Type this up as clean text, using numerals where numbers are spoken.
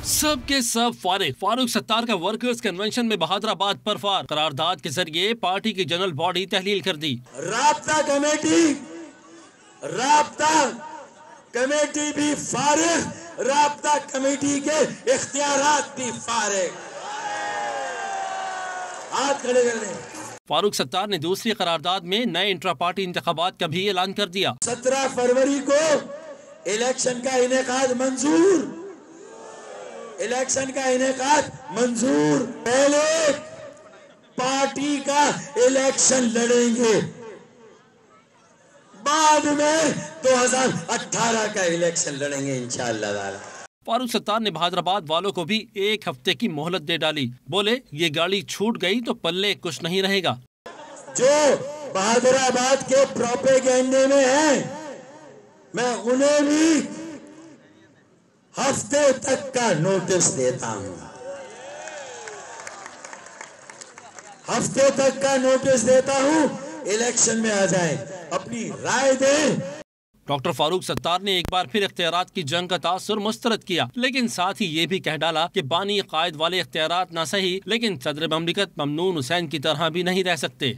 सब के सब फारूक सत्तार का वर्कर्स कन्वेंशन में बहादुराबाद पर फार करारदाद के जरिए पार्टी की जनरल बॉडी तहलील कर दी। राब्ता कमेटी भी फारिग, राब्ता कमेटी के इख्तियारात भी फारिग। हाथ खड़े कर दें। फारूक सत्तार ने दूसरी करारदाद में नए इंट्रा पार्टी इंतखाबात का भी ऐलान कर दिया। 17 फरवरी को इलेक्शन का इनेकाद मंजूर, इलेक्शन का इनेकाद मंजूर। पहले पार्टी का इलेक्शन लड़ेंगे, बाद में 2018 का इलेक्शन लड़ेंगे इंशाअल्लाह। फारूक सत्तार ने बहादुराबाद वालों को भी 1 हफ्ते की मोहलत दे डाली। बोले ये गाड़ी छूट गई तो पल्ले कुछ नहीं रहेगा। जो बहादुराबाद के प्रोपेगेंडे में है, मैं उन्हें भी हफ्ते तक का नोटिस देता हूं, हफ्ते तक का नोटिस देता हूं। इलेक्शन में आ जाएं, अपनी राय दें। डॉक्टर फारूक सत्तार ने एक बार फिर इख्तियारात की जंग का तासुर मुस्तरद किया, लेकिन साथ ही ये भी कह डाला कि बानी कायद वाले इख्तियारात ना सही, लेकिन सदर ममलिकत ममनून हुसैन की तरह भी नहीं रह सकते।